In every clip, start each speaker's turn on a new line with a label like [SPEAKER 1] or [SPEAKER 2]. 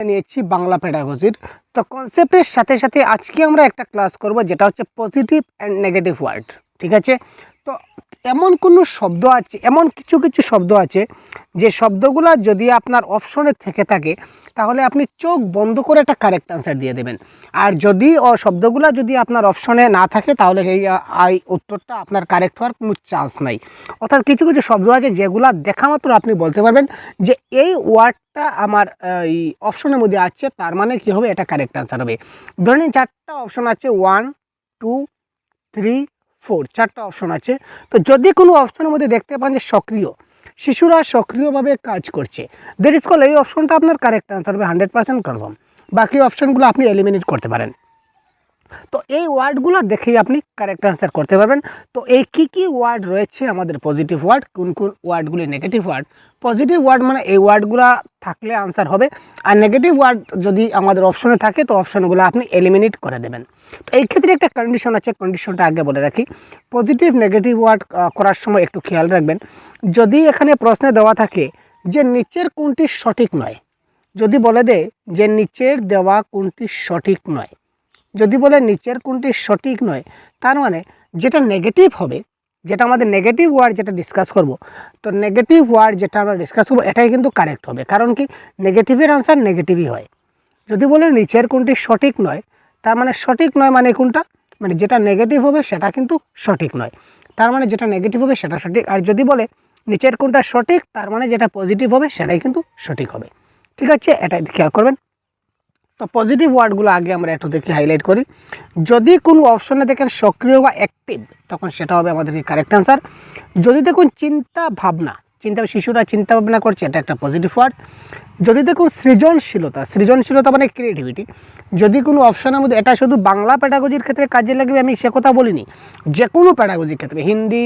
[SPEAKER 1] নিয়েছি বাংলা পেডাগজির। তো কনসেপ্টের সাথে সাথে আজকে আমরা একটা ক্লাস করব যেটা হচ্ছে পজিটিভ অ্যান্ড নেগেটিভ ওয়ার্ড। ঠিক আছে, তো এমন কোনো শব্দ আছে, এমন কিছু কিছু শব্দ আছে যে শব্দগুলো যদি আপনার অপশনে থেকে থাকে তাহলে আপনি চোখ বন্ধ করে একটা কারেক্ট আনসার দিয়ে দেবেন। আর যদি শব্দগুলো যদি আপনার অপশনে না থাকে তাহলে এই উত্তরটা আপনার কারেক্ট হওয়ার কোনো চান্স নাই। অর্থাৎ কিছু কিছু শব্দ আছে যেগুলো দেখা মাত্র আপনি বলতে পারবেন যে এই ওয়ার্ডটা আমার এই অপশনের মধ্যে আছে, তার মানে কী হবে, এটা কারেক্ট আনসার হবে। ধরে নিন চারটা অপশন আছে, 1 2 3 4, চারটা অপশন আছে। তো যদি কোনো অপশনের মধ্যে দেখতে পান যে সক্রিয়, শিশুরা সক্রিয়ভাবে কাজ করছে, দ্যাট ইজ কল, এই অপশনটা আপনার কারেক্ট আনসার হবে 100% কনফার্ম। বাকি অপশনগুলো আপনি এলিমিনেট করতে পারেন। তো এই ওয়ার্ডগুলো দেখেই আপনি কারেক্ট আনসার করতে পারবেন। তো এই কী ওয়ার্ড রয়েছে আমাদের পজিটিভ ওয়ার্ড, কোন কোন ওয়ার্ডগুলি নেগেটিভ ওয়ার্ড। পজিটিভ ওয়ার্ড মানে এই ওয়ার্ডগুলো থাকলে আনসার হবে, আর নেগেটিভ ওয়ার্ড যদি আমাদের অপশনে থাকে তো অপশনগুলো আপনি এলিমিনেট করে দেবেন। তো এই ক্ষেত্রে একটা কন্ডিশন আছে, কন্ডিশনটা আগে বলে রাখি। পজিটিভ নেগেটিভ ওয়ার্ড করার সময় একটু খেয়াল রাখবেন, যদি এখানে প্রশ্নে দেওয়া থাকে যে নিচের কোনটি সঠিক নয়, যদি বলে দেয় যে নিচের দেওয়া কোনটি সঠিক নয়, যদি বলে নিচের কোনটি সঠিক নয়, তার মানে যেটা নেগেটিভ হবে, যেটা আমাদের নেগেটিভ ওয়ার্ড যেটা ডিসকাস করব, তো নেগেটিভ ওয়ার্ড যেটা আমরা ডিসকাস করবো এটাই কিন্তু কারেক্ট হবে। কারণ কি, নেগেটিভের আনসার নেগেটিভই হয়। যদি বলে নিচের কোনটি সঠিক নয়, তার মানে সঠিক নয় মানে কোনটা, মানে যেটা নেগেটিভ হবে সেটা কিন্তু সঠিক নয়, তার মানে যেটা নেগেটিভ হবে সেটা সঠিক। আর যদি বলে নিচের কোনটা সঠিক, তার মানে যেটা পজিটিভ হবে সেটাই কিন্তু সঠিক হবে। ঠিক আছে, এটাই খেয়াল করবেন। তো পজিটিভ ওয়ার্ডগুলো আগে আমরা একটু দেখি, হাইলাইট করি। যদি কোনো অপশনে দেখেন সক্রিয় বা অ্যাক্টিভ, তখন সেটা হবে আমাদের কারেক্ট আনসার। যদি দেখুন চিন্তা ভাবনা, শিশুরা চিন্তা ভাবনা করছে, এটা একটা পজিটিভ ওয়ার্ড। যদি দেখুন সৃজনশীলতা, সৃজনশীলতা মানে ক্রিয়েটিভিটি, যদি কোনো অপশনের মধ্যে, এটা শুধু বাংলা প্যাডাগজির ক্ষেত্রে কাজে লাগবে আমি সে কথা বলিনি, যে কোনো প্যাডাগজির ক্ষেত্রে, হিন্দি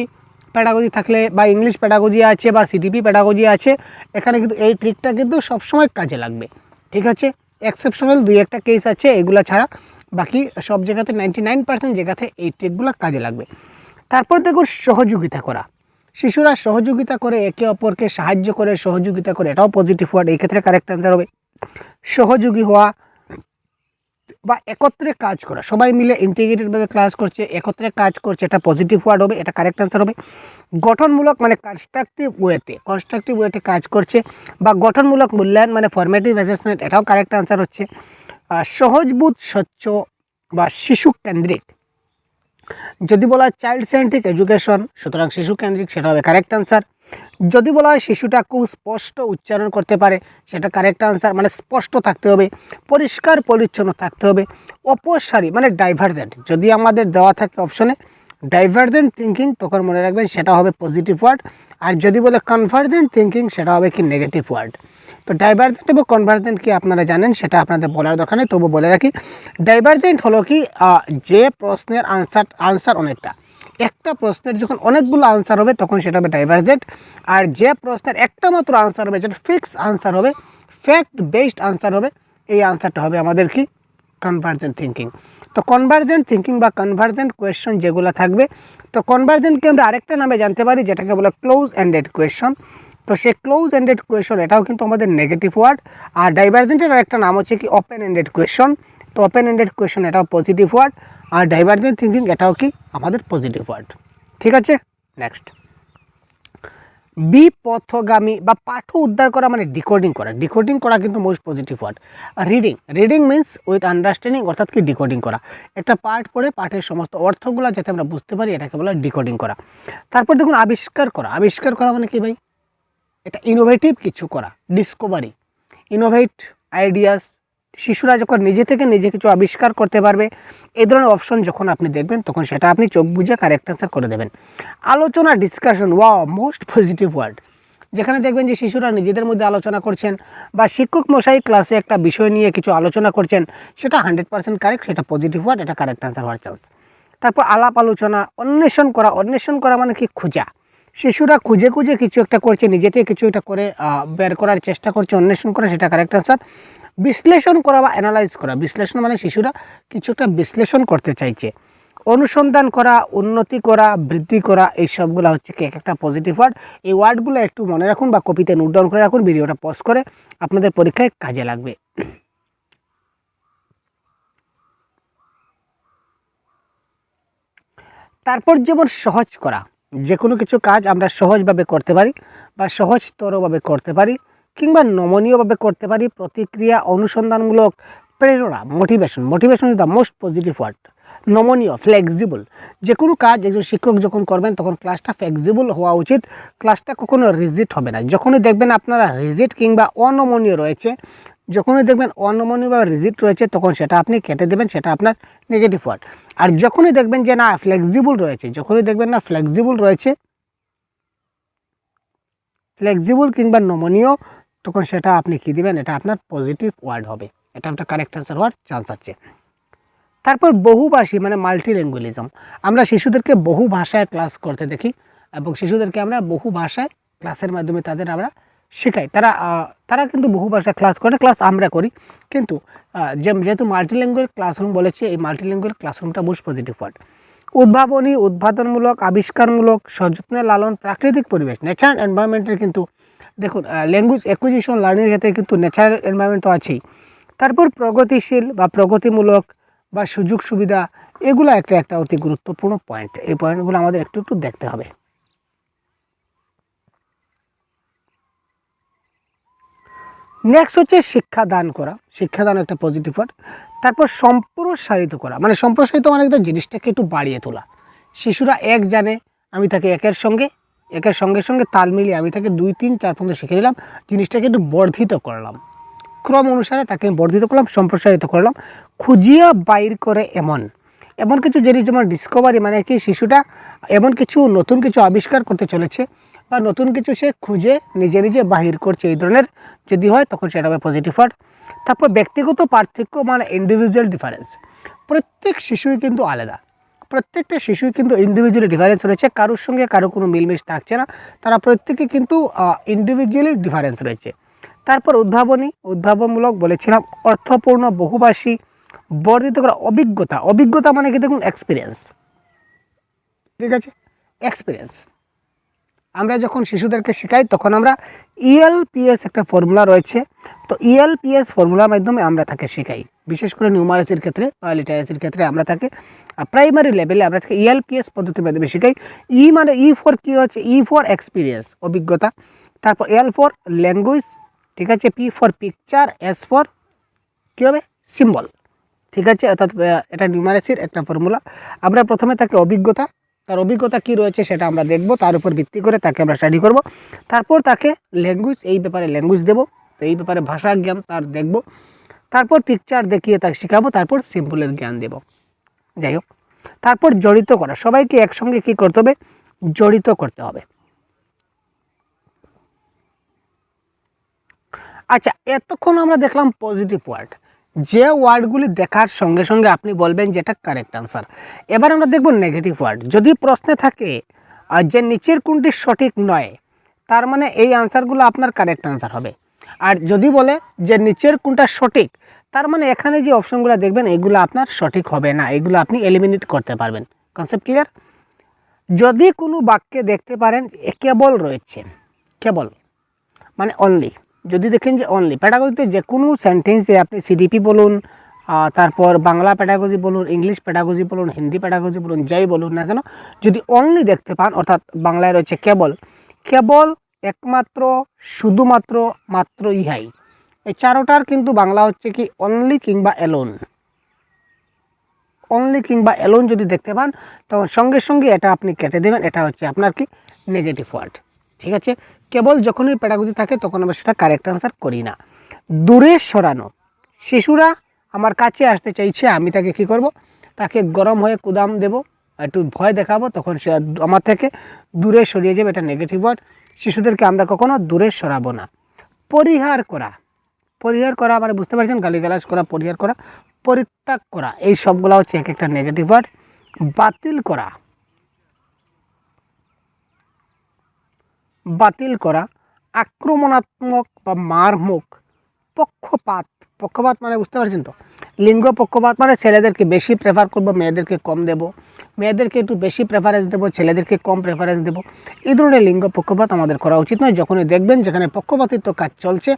[SPEAKER 1] প্যাডাগজি থাকলে বা ইংলিশ প্যাডাগজি আছে বা সিটিপি প্যাডাগজি আছে, এখানে কিন্তু এই ট্রিকটা কিন্তু সবসময় কাজে লাগবে। ঠিক আছে, এক্সেপশনাল 2-1টা কেস আছে, এগুলো ছাড়া বাকি সব জায়গাতে 99% জায়গাতে এই ট্রিকগুলো কাজে লাগবে। তারপর দেখুন সহযোগিতা করা, শিশুরা সহযোগিতা করে, একে অপরকে সাহায্য করে, সহযোগিতা করে, এটাও পজিটিভ ওয়ার্ড, এই ক্ষেত্রে কারেক্ট আনসার হবে সহযোগী হওয়া বা একত্রে কাজ করা, সবাই মিলে ইন্টিগ্রেটেডভাবে ক্লাস করছে, একত্রে কাজ করছে, এটা পজিটিভ ওয়ার্ড হবে, এটা কারেক্ট আনসার হবে। গঠনমূলক মানে কনস্ট্রাকটিভ ওয়েতে কাজ করছে, বা গঠনমূলক মূল্যায়ন মানে ফরমেটিভ অ্যাসেসমেন্ট, এটাও কারেক্ট আনসার হচ্ছে। সহজবোধ, স্বচ্ছ বা শিশু কেন্দ্রিক, যদি বলা হয় চাইল্ড সেন্ট্রিক এডুকেশন, সুতরাং শিশু কেন্দ্রিক, সেটা হবে কারেক্ট আনসার। যদি বলা হয় শিশুটা খুব স্পষ্ট উচ্চারণ করতে পারে, সেটা কারেক্ট আনসার, মানে স্পষ্ট থাকতে হবে, পরিষ্কার পরিচ্ছন্ন থাকতে হবে। অপসারী মানে ডাইভার্জেন্ট, যদি আমাদের দেওয়া থাকে অপশনে ডাইভার্জেন্ট থিঙ্কিং, তখন মনে রাখবেন সেটা হবে পজিটিভ ওয়ার্ড। আর যদি বলে কনভার্জেন্ট থিঙ্কিং, সেটা হবে কি নেগেটিভ ওয়ার্ড। তো ডাইভার্জেন্ট এবং কনভার্জেন্ট কি আপনারা জানেন, সেটা আপনাদের বলার দরকার নেই, তবু বলে রাখি। ডাইভার্জেন্ট হলো কি, যে প্রশ্নের আনসার অনেকটা, একটা প্রশ্নের যখন অনেকগুলো আনসার হবে তখন সেটা হবে ডাইভার্জেন্ট। আর যে প্রশ্নের একটা মাত্র আনসার হবে, যেটা ফিক্স আনসার হবে, ফ্যাক্ট বেসড আনসার হবে, এই আনসারটা হবে আমাদের কি, কনভার্জেন্ট থিঙ্কিং। তো কনভার্জেন্ট থিঙ্কিং বা কনভার্জেন্ট কোয়েশ্চন যেগুলো থাকবে, তো কনভার্জেন্টকে আমরা আরেকটা নামে জানতে পারি যেটাকে বলে ক্লোজ এন্ডেড কোয়েশ্চন। তো সে ক্লোজ এন্ডেড কোয়েশ্চন, এটাও কিন্তু আমাদের নেগেটিভ ওয়ার্ড। আর ডাইভার্জেন্টের আরেকটা নাম হচ্ছে কি ওপেন এন্ডেড কোয়েশ্চন, তো ওপেন এন্ডেড কোয়েশ্চন এটাও পজিটিভ ওয়ার্ড। আর ডাইভার্জেন্ট থিঙ্কিং এটাও কি আমাদের পজিটিভ ওয়ার্ড। ঠিক আছে, নেক্সট বিপথগামী বা পাঠ উদ্ধার করা মানে ডিকোডিং করা কিন্তু most positive word. Reading means with understanding, অর্থাৎ কি ডিকোডিং করা, একটা পাঠ পড়ে পাঠের সমস্ত অর্থগুলো যাতে আমরা বুঝতে পারি, এটাকে বলা ডিকোডিং করা। তারপর দেখুন আবিষ্কার করা মানে কি ভাই, এটা ইনোভেটিভ কিছু করা, ডিসকভারি, ইনোভেট আইডিয়াস, শিশুরা যখন নিজে থেকে নিজে কিছু আবিষ্কার করতে পারবে, এই ধরনের অপশন যখন আপনি দেখবেন তখন সেটা আপনি চোখ বুঝে কারেক্ট আনসার করে দেবেন। আলোচনা, discussion, wow most positive word, যেখানে দেখবেন যে শিশুরা নিজেদের মধ্যে আলোচনা করছেন বা শিক্ষক মশাই ক্লাসে একটা বিষয় নিয়ে কিছু আলোচনা করছেন, সেটা 100% কারেক্ট, সেটা পজিটিভ ওয়ার্ড, এটা কারেক্ট আনসার হওয়ার চান্স। তারপর আলাপ আলোচনা, অন্বেষণ করা মানে কি খোঁজা, শিশুরা খুঁজে কিছু একটা করছে, নিজে থেকে কিছু একটা করে বের করার চেষ্টা করছে, অন্বেষণ করা, সেটা কারেক্ট আনসার। বিশ্লেষণ করা বা অ্যানালাইজ করা, বিশ্লেষণ মানে শিশুরা কিছু একটা বিশ্লেষণ করতে চাইছে। অনুসন্ধান করা, উন্নতি করা, বৃদ্ধি করা, এই সবগুলো হচ্ছে কি এক একটা পজিটিভ ওয়ার্ড। এই ওয়ার্ডগুলো একটু মনে রাখুন বা কপিতে নোট ডাউন করে রাখুন, ভিডিওটা পজ করে, আপনাদের পরীক্ষায় কাজে লাগবে। তারপর যেমন সহজ করা, যে কোনো কিছু কাজ আমরা সহজভাবে করতে পারি বা সহজতরভাবে করতে পারি, কিংবা নমনীয়ভাবে করতে পারি। প্রতিক্রিয়া, অনুসন্ধানমূলক, প্রেরণা, motivation is the most positive word. নমনীয়, ফ্লেক্সিবল, যে কোনো কাজ একজন শিক্ষক যখন করবেন তখন ক্লাসটা ফ্লেক্সিবল হওয়া উচিত, ক্লাসটা কখনো রিজিড হবে না। যখনই দেখবেন আপনারা রিজিড কিংবা অনমনীয় রয়েছে, যখনই দেখবেন অনমনীয় বা রিজিড রয়েছে, তখন সেটা আপনি কেটে দেবেন, সেটা আপনার নেগেটিভ ওয়ার্ড। আর যখনই দেখবেন যে না ফ্লেক্সিবল রয়েছে, যখনই দেখবেন না ফ্লেক্সিবল রয়েছে, ফ্লেক্সিবল কিংবা নমনীয়, তখন সেটা আপনি কী দেবেন, এটা আপনার পজিটিভ ওয়ার্ড হবে, এটা আপনার কারেক্ট অ্যান্সার হওয়ার চান্স আছে। তারপর বহুভাষী মানে মাল্টিল্যাঙ্গুয়ালিজম, আমরা শিশুদেরকে বহু ভাষায় ক্লাস করতে দেখি এবং শিশুদেরকে আমরা বহু ভাষায় ক্লাসের মাধ্যমে তাদের আমরা শেখাই। তারা কিন্তু বহু ভাষায় ক্লাস করে, ক্লাস আমরা করি, কিন্তু যেহেতু মাল্টিল্যাঙ্গুয়াল ক্লাসরুম বলেছে, এই মাল্টিল্যাঙ্গুয়াল ক্লাসরুমটা মোস্ট পজিটিভ ওয়ার্ড। উদ্ভাবনী, উদ্ভাবনমূলক, আবিষ্কারমূলক, সযত্নে লালন, প্রাকৃতিক পরিবেশ, নেচার এনভায়রনমেন্টের কিন্তু দেখুন ল্যাঙ্গুয়েজ অ্যাকুইজিশন লার্নিংয়ের ক্ষেত্রে কিন্তু নেচার এনভায়রনমেন্ট তো আছেই। তারপর প্রগতিশীল বা প্রগতিমূলক বা সুযোগ সুবিধা, এগুলো একটা অতি গুরুত্বপূর্ণ পয়েন্ট। এই পয়েন্টগুলো আমাদের একটু দেখতে হবে। নেক্সট হচ্ছে শিক্ষাদান করা, শিক্ষাদান একটা পজিটিভ ওয়ার্ড। তারপর সম্প্রসারিত করা, মানে সম্প্রসারিত মানে একদম জিনিসটাকে একটু বাড়িয়ে তোলা। শিশুরা এক জানে, আমি তাকে একের সঙ্গে সঙ্গে তাল মিলিয়ে আমি তাকে 2, 3, 4 পর্যন্ত শিখে নিলাম, জিনিসটাকে একটু বর্ধিত করলাম, ক্রম অনুসারে তাকে বর্ধিত করলাম, সম্প্রসারিত করলাম। খুঁজিয়া বাইর করে এমন কিছু জিনিস, যেমন ডিসকভারি, মানে কি শিশুটা এমন কিছু নতুন কিছু আবিষ্কার করতে চলেছে বা নতুন কিছু সে খুঁজে নিজে বাহির করছে, এই ধরনের যদি হয় তখন সেটা হবে পজিটিভ ওয়ার্ড। তারপর ব্যক্তিগত পার্থক্য মানে ইন্ডিভিজুয়াল ডিফারেন্স, প্রত্যেক শিশুই কিন্তু আলাদা, প্রত্যেকটা শিশুই কিন্তু ইন্ডিভিজুয়ালি ডিফারেন্স রয়েছে, কারোর সঙ্গে কারো কোনো মিলমিশ থাকছে না, তারা প্রত্যেকে কিন্তু ইন্ডিভিজুয়ালি ডিফারেন্স রয়েছে। তারপর উদ্ভাবনমূলক বলেছিলাম, অর্থপূর্ণ, বহুভাষী, বর্ধিত করা, অভিজ্ঞতা মানে কি দেখুন এক্সপিরিয়েন্স, ঠিক আছে, এক্সপিরিয়েন্স। আমরা যখন শিশুদেরকে শেখাই তখন আমরা ELPS একটা ফর্মুলা রয়েছে, তো ELPS ফর্মুলার মাধ্যমে আমরা তাকে শেখাই, বিশেষ করে নিউমারেসির ক্ষেত্রে বা লিটারেসির ক্ষেত্রে আমরা তাকে প্রাইমারি লেভেলে আমরা তাকে ELPS পদ্ধতির মাধ্যমে শেখাই। মানে ফর কী হচ্ছে, ফর এক্সপিরিয়েন্স, অভিজ্ঞতা। তারপর L ফর ল্যাঙ্গুয়েজ, ঠিক আছে, P for picture, S for কী হবে, সিম্বল, ঠিক আছে। অর্থাৎ এটা নিউমারেসির একটা ফর্মুলা। আমরা প্রথমে তাকে তার অভিজ্ঞতা কী রয়েছে সেটা আমরা দেখব, তার উপর ভিত্তি করে তাকে আমরা স্টাডি করব। তারপর তাকে ল্যাঙ্গুয়েজ, এই ব্যাপারে ল্যাঙ্গুয়েজ দেবো, তো এই ব্যাপারে ভাষা জ্ঞান তার দেখব। তারপর পিকচার দেখিয়ে তাকে শেখাবো, তারপর সিম্বলের জ্ঞান দেব। যাই হোক, তারপর জড়িত করা, সবাইকে একসঙ্গে কী করতে হবে, জড়িত করতে হবে। আচ্ছা, এতক্ষণ আমরা দেখলাম পজিটিভ ওয়ার্ড, যে ওয়ার্ডগুলি দেখার সঙ্গে সঙ্গে আপনি বলবেন যে এটা কারেক্ট আনসার। এবার আমরা দেখব নেগেটিভ ওয়ার্ড। যদি প্রশ্নে থাকে যে নিচের কোনটি সঠিক নয়, তার মানে এই আনসারগুলো আপনার কারেক্ট আনসার হবে। আর যদি বলে যে নিচের কোনটা সঠিক, তার মানে এখানে যে অপশনগুলো দেখবেন এগুলো আপনার সঠিক হবে না, এগুলো আপনি এলিমিনেট করতে পারবেন। Concept clear? যদি কোনো বাক্যে দেখতে পারেন কেবল রয়েছে, কেবল মানে অনলি, যদি দেখেন যে অনলি, প্যাডাগজিতে যে কোনো সেন্টেন্সে আপনি CDP বলুন, তারপর বাংলা প্যাডাগজি বলুন, ইংলিশ প্যাডাগজি বলুন, হিন্দি প্যাডাগজি বলুন, যাই বলুন না কেন, যদি অনলি দেখতে পান, অর্থাৎ বাংলায় রয়েছে কেবল, একমাত্র, শুধুমাত্র, মাত্র, ইহাই, এই চারোটার কিন্তু বাংলা হচ্ছে কি অনলি কিংবা এলোন। অনলি কিংবা এলোন যদি দেখতে পান তখন সঙ্গে সঙ্গে এটা আপনি কেটে দেবেন, এটা হচ্ছে আপনার কি নেগেটিভ ওয়ার্ড, ঠিক আছে। কেবল যখনই প্যাডাগজি থাকে তখন আমরা সেটা কারেক্ট আনসার করি না। দূরে সরানো, শিশুরা আমার কাছে আসতে চাইছে, আমি তাকে কি করব, তাকে গরম হয়ে কুদাম দেব, একটু ভয় দেখাবো, তখন সে আমার থেকে দূরে সরিয়ে যাবে, এটা নেগেটিভ ওয়ার্ড। শিশুদেরকে আমরা কখনো দূরে সরাবো না। পরিহার করা, মানে বুঝতে পারছেন, গালিগালাজ করা, পরিহার করা, পরিত্যাগ করা, এই সবগুলো হচ্ছে এক একটা নেগেটিভ ওয়ার্ড। বাতিল করা, আক্রমণাত্মক বা মারমুখ, পক্ষপাত মানে বুঝতে পারছেন তো, লিঙ্গ পক্ষপাত মানে ছেলেদেরকে বেশি প্রেফার করবো, মেয়েদেরকে কম দেব, মেয়েদেরকে একটু বেশি প্রেফারেন্স দেবো, ছেলেদেরকে কম প্রেফারেন্স দেবো, এই ধরনের লিঙ্গ পক্ষপাত আমাদের করা উচিত নয়। যখনই দেখবেন যেখানে পক্ষপাতিত্ব কাজ চলছে,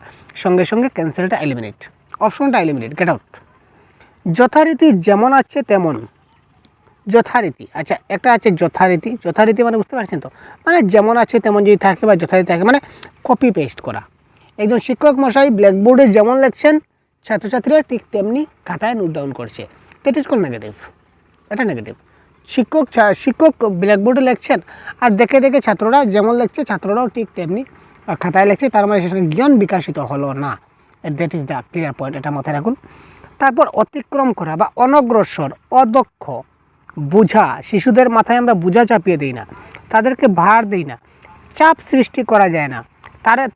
[SPEAKER 1] সঙ্গে সঙ্গে ক্যান্সেলটা এলিমিনেট, অপশনটা এলিমিনেট, গেট আউট। যথারীতি যেমন আছে তেমন, যথারীতি। আচ্ছা, একটা আছে যথারীতি। যথারীতি মানে বুঝতে পারছেন তো, মানে যেমন আছে তেমন যদি থাকে বা যথারীতি থাকে মানে কপি পেস্ট করা। একজন শিক্ষক মশাই ব্ল্যাকবোর্ডে যেমন লেখছেন ছাত্রছাত্রীরা ঠিক তেমনি খাতায় নোট ডাউন করছে, দ্যাট ইজ কল নেগেটিভ। এটা নেগেটিভ। শিক্ষক ব্ল্যাকবোর্ডে লেখছেন আর দেখে দেখে ছাত্ররা যেমন লিখছে ছাত্ররাও ঠিক তেমনি খাতায় লিখছে, তার মানে সেখানে জ্ঞান বিকাশিত হলো না। That is the clear point, এটা মাথায় রাখুন। তারপর অতিক্রম করা বা অনগ্রসর, অদক্ষ, বোঝা। শিশুদের মাথায় আমরা বোঝা চাপিয়ে দিই না, তাদেরকে ভার দিই না, চাপ সৃষ্টি করা যায় না,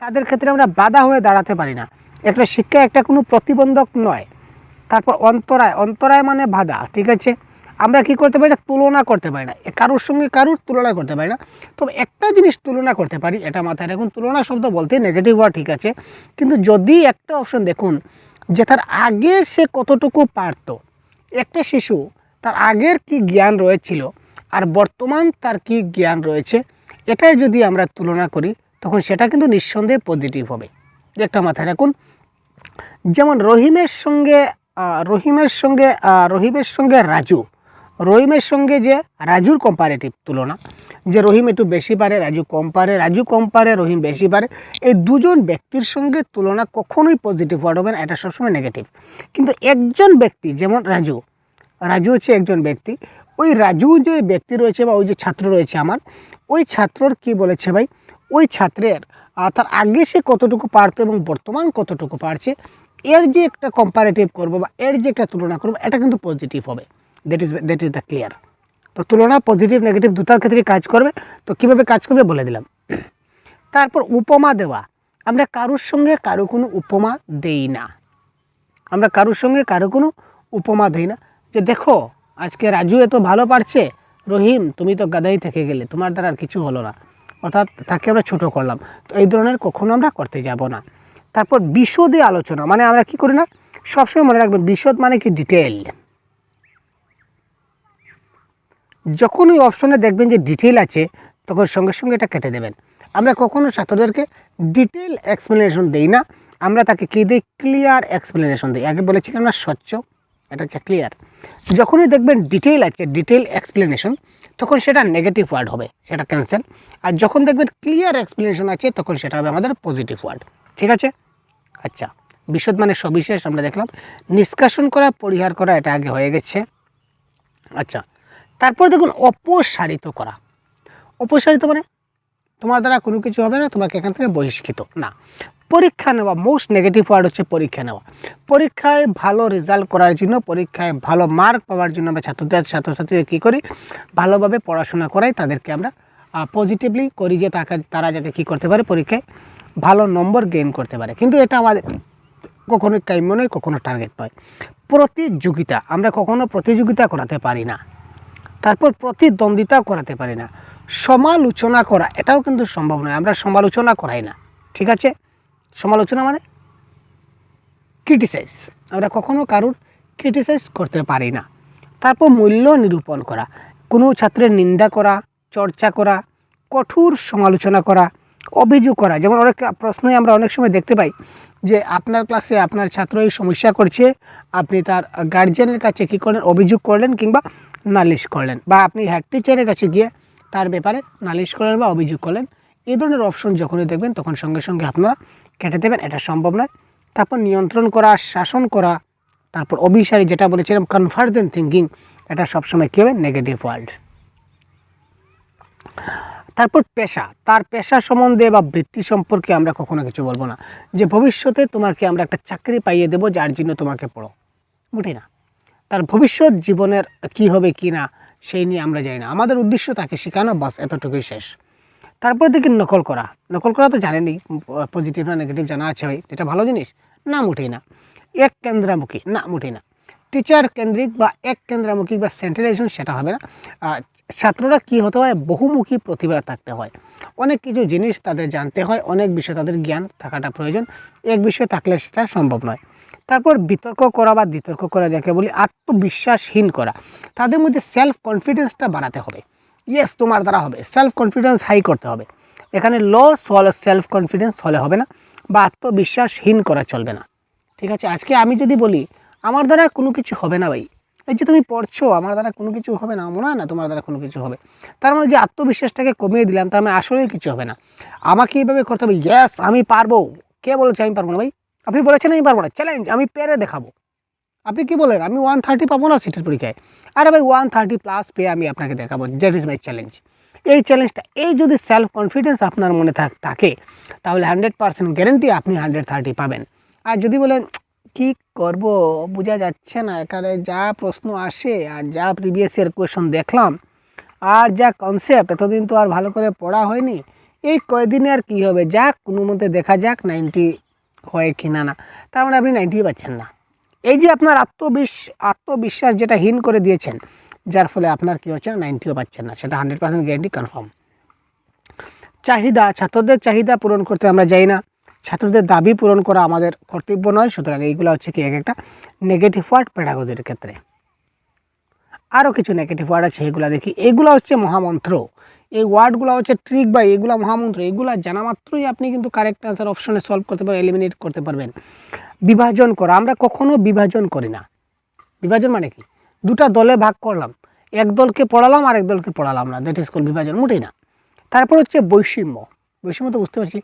[SPEAKER 1] তাদের ক্ষেত্রে আমরা বাধা হয়ে দাঁড়াতে পারি না। একটা শিক্ষা একটা কোনো প্রতিবন্ধক নয়। তারপর অন্তরায়। অন্তরায় মানে বাধা, ঠিক আছে। আমরা কি করতে পারি না, তুলনা করতে পারি না, কারোর সঙ্গে কারোর তুলনা করতে পারি না। তবে একটা জিনিস তুলনা করতে পারি, এটা মাথায় রাখুন। তুলনা শব্দ বলতে নেগেটিভ ওয়ার্ড, ঠিক আছে, কিন্তু যদি একটা অপশন দেখুন যে তার আগে সে কতটুকু পারত, একটা শিশু তার আগের কি জ্ঞান রয়েছিল আর বর্তমান তার কি জ্ঞান রয়েছে, এটার যদি আমরা তুলনা করি তখন সেটা কিন্তু নিঃসন্দেহে পজিটিভ হবে। একটা মাথায় রাখুন। যেমন রহিমের সঙ্গে রহিমের সঙ্গে যে রাজুর কম্পারেটিভ তুলনা, যে রহিম একটু বেশি পারে, রাজু কম পারে, রহিম বেশি পারে, এই দুজন ব্যক্তির সঙ্গে তুলনা কখনোই পজিটিভ ওয়ার্ড হবে না, এটা সবসময় নেগেটিভ। কিন্তু একজন ব্যক্তি যেমন রাজু হচ্ছে একজন ব্যক্তি, ওই রাজু যে ব্যক্তি রয়েছে বা ওই যে ছাত্র রয়েছে আমার, ওই ছাত্রর কি বলেছে ভাই, ওই ছাত্রের তার আগে সে কতটুকু পারতো এবং বর্তমান কতটুকু পারছে, এর যে একটা কম্পারেটিভ করবো বা এর যে একটা তুলনা করবো, এটা কিন্তু পজিটিভ হবে। That is the clear. তো তুলনা পজিটিভ নেগেটিভ দুটার ক্ষেত্রে কাজ করবে। তো কীভাবে কাজ করবে বলে দিলাম। তারপর উপমা দেওয়া। আমরা কারোর সঙ্গে কারো কোনো উপমা দেই না, যে দেখো আজকে রাজু এত ভালো পারছে, রহিম তুমি তো গাদাই থেকে গেলে, তোমার দ্বারা আর কিছু হলো না, অর্থাৎ তাকে আমরা ছোটো করলাম। তো এই ধরনের কখনো আমরা করতে যাব না। তারপর বিশদে আলোচনা, মানে আমরা কি করি না, সবসময় মনে রাখবেন বিশদ মানে কি, ডিটেল। যখন ওই অপশনে দেখবেন যে ডিটেল আছে তখন সঙ্গে সঙ্গে এটা কেটে দেবেন। আমরা কখনো ছাত্রদেরকে ডিটেল এক্সপ্লেনেশন দিই না, আমরা তাকে কী দিই, ক্লিয়ার এক্সপ্লেনেশন দিই। আগে বলেছি আমরা স্বচ্ছ, এটা হচ্ছে ক্লিয়ার। যখনই দেখবেন ডিটেল আছে, ডিটেল এক্সপ্লেনেশন, তখন সেটা নেগেটিভ ওয়ার্ড হবে, সেটা ক্যান্সেল। আর যখন দেখবেন ক্লিয়ার এক্সপ্লেনেশন আছে তখন সেটা হবে আমাদের পজিটিভ ওয়ার্ড, ঠিক আছে। আচ্ছা, বিশদ মানে সবিশেষ আমরা দেখলাম। নিষ্কাশন করা, পরিহার করা, এটা আগে হয়ে গেছে। আচ্ছা, তারপর দেখুন অপসারিত করা। অপসারিত মানে তোমার দ্বারা কোনো কিছু হবে না, তোমাকে এখান থেকে বহিষ্কৃত না। পরীক্ষা নেওয়া, মোস্ট নেগেটিভ ওয়ার্ড হচ্ছে পরীক্ষা নেওয়া। পরীক্ষায় ভালো রেজাল্ট করার জন্য, পরীক্ষায় ভালো মার্ক পাওয়ার জন্য আমরা ছাত্রছাত্রীদের কী করি, ভালোভাবে পড়াশোনা করাই, তাদেরকে আমরা পজিটিভলি করি যে তারা যাতে কী করতে পারে, পরীক্ষায় ভালো নম্বর গেইন করতে পারে। কিন্তু এটা আমাদের কখনো কাম্য নয়, কখনো টার্গেট নয়। প্রতিযোগিতা, আমরা কখনো প্রতিযোগিতা করাতে পারি না। তারপর প্রতিদ্বন্দ্বিতা করাতে পারি না। সমালোচনা করা, এটাও কিন্তু সম্ভব নয়, আমরা সমালোচনা করাই না, ঠিক আছে। সমালোচনা মানে ক্রিটিসাইজ, আমরা কখনো কারোর ক্রিটিসাইজ করতে পারি না। তারপর মূল্য নিরূপণ করা, কোনো ছাত্রের নিন্দা করা, চর্চা করা, কঠোর সমালোচনা করা, অভিযোগ করা। যেমন অনেক প্রশ্নই আমরা অনেক সময় দেখতে পাই যে আপনার ক্লাসে আপনার ছাত্র এই সমস্যা করছে, আপনি তার গার্জিয়ানের কাছে কী করলেন, অভিযোগ করলেন কিংবা নালিশ করলেন, বা আপনি হেড টিচারের কাছে গিয়ে তার ব্যাপারে নালিশ করলেন বা অভিযোগ করলেন। এই ধরনের অপশন যখনই দেখবেন তখন সঙ্গে সঙ্গে আপনারা কেটে দেবেন, এটা সম্ভব নয়। তারপর নিয়ন্ত্রণ করা, শাসন করা, তারপর অভিসারী, যেটা বলেছিলাম কনভার্জেন্ট থিঙ্কিং, এটা সবসময় কী হবে, নেগেটিভ ওয়ার্ড। তারপর পেশা, তার পেশা সম্বন্ধে বা বৃত্তি সম্পর্কে আমরা কখনো কিছু বলবো না, যে ভবিষ্যতে তোমাকে আমরা একটা চাকরি পাইয়ে দেবো যার জন্য তোমাকে পড়ো, মোটেই না। তার ভবিষ্যৎ জীবনের কি হবে কি না সেই নিয়ে আমরা জানি না, আমাদের উদ্দেশ্য তাকে শেখানো, বাস এতটুকুই শেষ। তারপরে দেখি নকল করা। নকল করা তো জানেনি, পজিটিভ না নেগেটিভ জানা আছে ভাই, এটা ভালো জিনিস না, মোটেই না। এক কেন্দ্রামুখী না, মোটেই না। টিচার কেন্দ্রিক বা এক কেন্দ্রামুখী বা সেন্ট্রালাইজেশন, সেটা হবে না। ছাত্ররা কি হতে হয়, বহুমুখী প্রতিভা থাকতে হয়, অনেক কিছু জিনিস তাদের জানতে হয়, অনেক বিষয়ে তাদের জ্ঞান থাকাটা প্রয়োজন, এক বিষয়ে থাকলে সেটা সম্ভব নয়। তারপর বিতর্ক করা বা বিতর্ক করা, যাকে বলি আত্মবিশ্বাসহীন করা, তাদের মধ্যে সেলফ কনফিডেন্সটা বাড়াতে হবে। ইয়েস, তোমার দ্বারা হবে, সেলফ কনফিডেন্স হাই করতে হবে। এখানে সেলফ কনফিডেন্স হলে হবে না, বা আত্মবিশ্বাসহীন করা চলবে না, ঠিক আছে। আজকে আমি যদি বলি আমার দ্বারা কোনো কিছু হবে না ভাই, এই যে তুমি পড়ছো আমার দ্বারা কোনো কিছু হবে না, মনে হয় না তোমার দ্বারা কোনো কিছু হবে, তার মানে যে আত্মবিশ্বাসটাকে কমিয়ে দিলাম, তার মানে আসলেই কিছু হবে না। আমাকে এইভাবে করতে হবে, ইয়েস আমি পারবো। কে বলেছে আমি পারবো না ভাই? আপনি বলেছেন আমি পারবো না, চ্যালেঞ্জ, আমি পেরে দেখাবো। আপনি কি বলেন আমি 130 পাবো না সিটের পরীক্ষায়? আরে ভাই 130+ পেয়ে আমি আপনাকে দেখাবো, দ্যাট ইজ মাই চ্যালেঞ্জ। এই চ্যালেঞ্জটা, এই যদি সেলফ কনফিডেন্স আপনার মনে থাকে তাহলে 100% গ্যারেন্টি আপনি 130 পাবেন। আর যদি বলেন কি করব বোঝা যাচ্ছে না, এখানে যা প্রশ্ন আসে আর যা প্রিভিয়াস ইয়ার কোয়েশন দেখলাম আর যা কনসেপ্ট, এতদিন তো আর ভালো করে পড়া হয়নি, এই কয়দিনে আর কি হবে, যাক কোনো মতে দেখা যাক 90 হয় কি না। তার মানে আপনি 90 পাচ্ছেন না। এই যে আপনার আত্মবিশ্বাস যেটা হীন করে দিয়েছেন, যার ফলে আপনার কী হচ্ছে না, 90ও পাচ্ছেন না, সেটা 100% গ্যারেন্টি কনফার্ম। চাহিদা, ছাত্রদের চাহিদা পূরণ করতে আমরা যাই না, ছাত্রদের দাবি পূরণ করা আমাদের কর্তব্য নয়। সুতরাং এইগুলো হচ্ছে কি এক একটা নেগেটিভ ওয়ার্ড পেডাগোজির ক্ষেত্রে। আরও কিছু নেগেটিভ ওয়ার্ড আছে, এগুলো দেখি। এগুলো হচ্ছে মহামন্ত্র, এই ওয়ার্ডগুলো হচ্ছে ট্রিক বা এগুলো মহামন্ত্র। এগুলো জানা মাত্রই আপনি কিন্তু কারেক্ট আনসার অপশনে সলভ করতে পারবেন, এলিমিনেট করতে পারবেন। বিভাজন করা, আমরা কখনো বিভাজন করি না। বিভাজন মানে কি, দুটা দলে ভাগ করলাম, এক দলকে পড়ালাম আর এক দলকে পড়ালাম না, দ্যাট ইজ কল বিভাজন, মোটেই না। তারপর হচ্ছে বৈষম্য, বৈষম্য তো বুঝতে পারছি।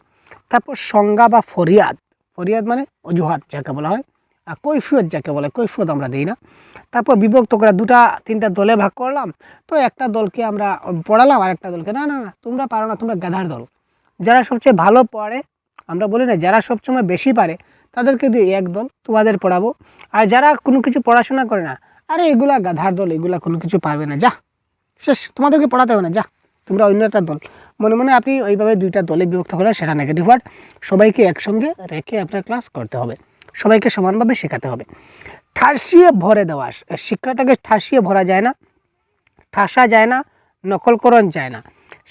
[SPEAKER 1] তারপর সংজ্ঞা বা ফরিয়াদ, ফরিয়াদ মানে অজুহাত যাকে বলা হয়, আর কৈফিয়ত যাকে বলে, কৈফিয়ত আমরা দিই না। তারপর বিভক্ত করা, দুটা তিনটা দলে ভাগ করলাম, তো একটা দলকে আমরা পড়ালাম আর একটা দলকে না না না তোমরা পারো না, তোমরা গাধার দল। যারা সবচেয়ে ভালো পড়ে, আমরা বলি না যারা সবসময় বেশি পারে তাদেরকে দিয়ে এক দল তোমাদের পড়াবো, আর যারা কোনো কিছু পড়াশোনা করে না, আরে এগুলা গাধার দল, এগুলা কোনো কিছু পারবে না, যা শেষ, তোমাদেরকে পড়াতে হবে না, যা তোমরা অন্য একটা দল। মনে মনে আপনি ওইভাবে দুইটা দলে বিভক্ত করলে সেটা নেগেটিভ ওয়ার্ড। সবাইকে একসঙ্গে রেখে আপনার ক্লাস করতে হবে, সবাইকে সমানভাবে শেখাতে হবে। ঠাসিয়ে ভরে দেওয়া, শিক্ষাটাকে ঠাসিয়ে ভরা যায় না, ঠাসা যায় না, নকলকরণ যায় না।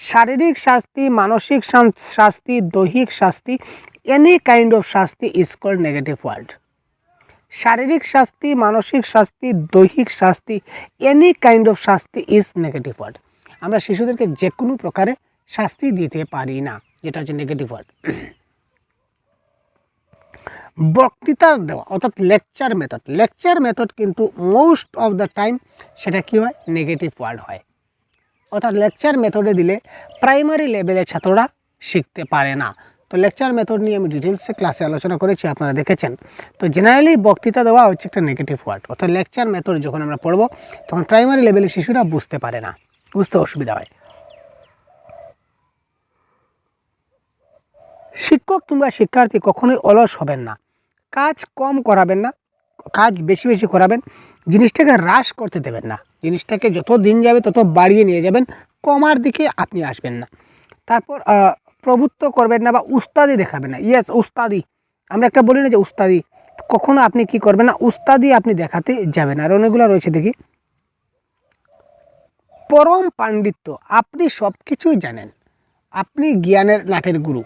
[SPEAKER 1] শারীরিক শাস্তি, মানসিক শাস্তি, দৈহিক শাস্তি, এনি কাইন্ড অফ শাস্তি ইজ কল্ড নেগেটিভ ওয়ার্ড। শারীরিক শাস্তি, মানসিক শাস্তি, দৈহিক শাস্তি, এনি কাইন্ড অফ শাস্তি ইজ নেগেটিভ ওয়ার্ড। আমরা শিশুদেরকে যে কোনো প্রকারে শাস্তি দিতে পারি না, যেটা হচ্ছে নেগেটিভ ওয়ার্ড। বক্তৃতা দেওয়া অর্থাৎ লেকচার মেথড, লেকচার মেথড কিন্তু মোস্ট অফ দ্য টাইম সেটা কী হয়, নেগেটিভ ওয়ার্ড হয়। অর্থাৎ লেকচার মেথডে দিলে প্রাইমারি লেভেলের ছাত্ররা শিখতে পারে না। তো লেকচার মেথড নিয়ে আমি ডিটেলসে ক্লাসে আলোচনা করেছি, আপনারা দেখেছেন। তো জেনারেলি বক্তৃতা দেওয়া হচ্ছে একটা নেগেটিভ ওয়ার্ড। অর্থাৎ লেকচার মেথড যখন আমরা পড়ব তখন প্রাইমারি লেভেলের শিশুরা বুঝতে পারে না, বুঝতে অসুবিধা হয়। শিক্ষক কিংবা শিক্ষার্থী কখনোই অলস হবেন না, কাজ কম করাবেন না, কাজ বেশি বেশি করাবেন, জিনিসটাকে হ্রাস করতে দেবেন না, জিনিসটাকে যত দিন যাবে তত বাড়িয়ে নিয়ে যাবেন, কমার দিকে আপনি আসবেন না। তারপর প্রভুত্ব করবেন না বা উস্তাদি দেখাবেন না। ইয়েস, উস্তাদি, আমরা একটা বলি না যে উস্তাদি, কখনো আপনি কি করবেন না, উস্তাদি আপনি দেখাতে যাবেন। আর অনেকগুলো রয়েছে দেখি, পরম পাণ্ডিত্য, আপনি সব কিছুই জানেন, আপনি জ্ঞানের লাঠের গুরু,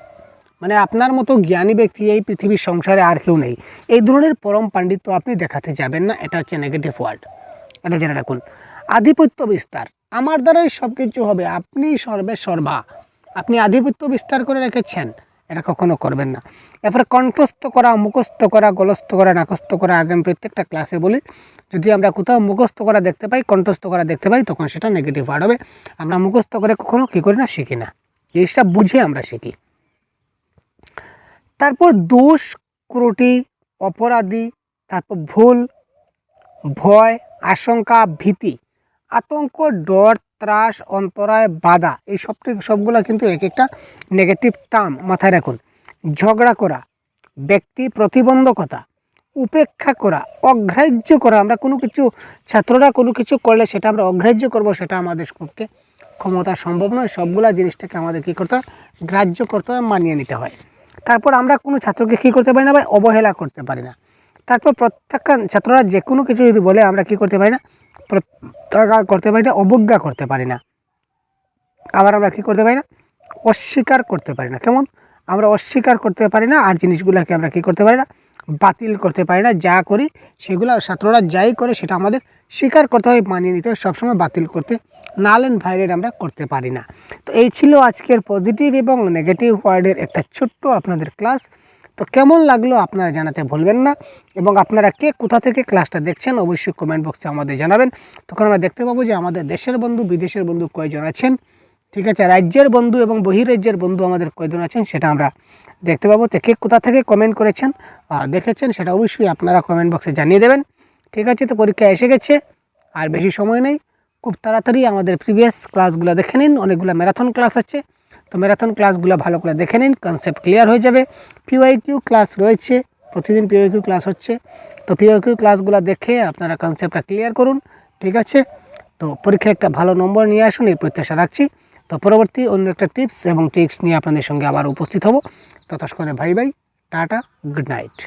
[SPEAKER 1] মানে আপনার মতো জ্ঞানী ব্যক্তি এই পৃথিবীর সংসারে আর কেউ নেই, এই ধরনের পরম পাণ্ডিত্য আপনি দেখাতে যাবেন না, এটা হচ্ছে নেগেটিভ ওয়ার্ড, এটা জেনে রাখুন। আধিপত্য বিস্তার, আমার দ্বারাই সব কিছু হবে, আপনি সর্বে সর্বা, আপনি আধিপত্য বিস্তার করে রেখেছেন, এটা কখনো করবেন না। এরপরে কণ্ঠস্থ করা, মুখস্থ করা, গলস্থ করা, নাকস্থ করা, আগে আমি প্রত্যেকটা ক্লাসে বলি, যদি আমরা কোথাও মুখস্থ করা দেখতে পাই, কণ্ঠস্থ করা দেখতে পাই, তখন সেটা নেগেটিভ ওয়ার্ড হবে। আমরা মুখস্থ করে কখনো কী করি না, শিখি না, জিনিসটা বুঝে আমরা শিখি। তারপর দোষ, ত্রুটি, অপরাধী, তারপর ভুল, ভয়, আশঙ্কা, ভীতি, আতঙ্ক, ডর, ত্রাস, অন্তরায়, বাধা, এই সবগুলো কিন্তু এক একটা নেগেটিভ টার্ম, মাথায় রাখুন। ঝগড়া করা, ব্যক্তি প্রতিবন্ধকতা, উপেক্ষা করা, অগ্রাহ্য করা, আমরা কোনো কিছু, ছাত্ররা কোনো কিছু করলে সেটা আমরা অগ্রাহ্য করব, সেটা আমাদের পক্ষে ক্ষমতা সম্ভব নয়। সবগুলা জিনিসটাকে আমাদের কী করতে হয়, গ্রাহ্য করতে হয়, মানিয়ে নিতে হয়। তারপর আমরা কোনো ছাত্রকে কী করতে পারি না ভাই, অবহেলা করতে পারি না। তারপর প্রত্যাখ্যান, ছাত্ররা যে কোনো কিছু যদি বলে আমরা কী করতে পারি না, প্রত্যাখ্যান করতে পারি না, অবজ্ঞা করতে পারি না। আবার আমরা কী করতে পারি না, অস্বীকার করতে পারি না। কেমন, আমরা অস্বীকার করতে পারি না, আর জিনিসগুলোকে আমরা কী করতে পারি না, বাতিল করতে পারি না। যা করি সেগুলো, ছাত্ররা যাই করে সেটা আমাদের স্বীকার করতে হয়, মানিয়ে নিতে হয়, সবসময় বাতিল করতে, নাল অ্যান্ড ভাইলেট আমরা করতে পারি না। তো এই ছিল আজকের পজিটিভ এবং নেগেটিভ ওয়ার্ডের একটা ছোট্ট আপনাদের ক্লাস। তো কেমন লাগলো আপনারা জানাতে ভুলবেন না, এবং আপনারা কে কোথা থেকে ক্লাসটা দেখছেন অবশ্যই কমেন্ট বক্সে আমাদের জানাবেন। তখন আমরা দেখতে পাবো যে আমাদের দেশের বন্ধু বিদেশের বন্ধু কয়জন আছেন, ঠিক আছে, রাজ্যের বন্ধু এবং বহিরাজ্যের বন্ধু আমাদের কয়জন আছেন সেটা আমরা দেখতে পাবো। তো কে কোথা থেকে কমেন্ট করেছেন দেখেছেন সেটা অবশ্যই আপনারা কমেন্ট বক্সে জানিয়ে দেবেন, ঠিক আছে। তো পরীক্ষা এসে গেছে, আর বেশি সময় নেই, খুব তাড়াতাড়ি আমাদের প্রিভিয়াস ক্লাসগুলো দেখে নিন। অনেকগুলো ম্যারাথন ক্লাস আছে, তো ম্যারাথন ক্লাসগুলো ভালো করে দেখে নিন, কনসেপ্ট ক্লিয়ার হয়ে যাবে। পিওয়াইকিউ ক্লাস রয়েছে, প্রতিদিন পিওয়াইকিউ ক্লাস হচ্ছে, তো পিওয়াইকিউ ক্লাসগুলো দেখে আপনারা কনসেপ্টটা ক্লিয়ার করুন, ঠিক আছে। তো পরীক্ষায় একটা ভালো নম্বর নিয়ে আসুন এই প্রত্যাশা রাখছি। তো পরবর্তী অন্য একটা টিপস এবং ট্রিক্স নিয়ে আপনাদের সঙ্গে আবার উপস্থিত হব। ততক্ষণে ভাই টাটা, গুড নাইট।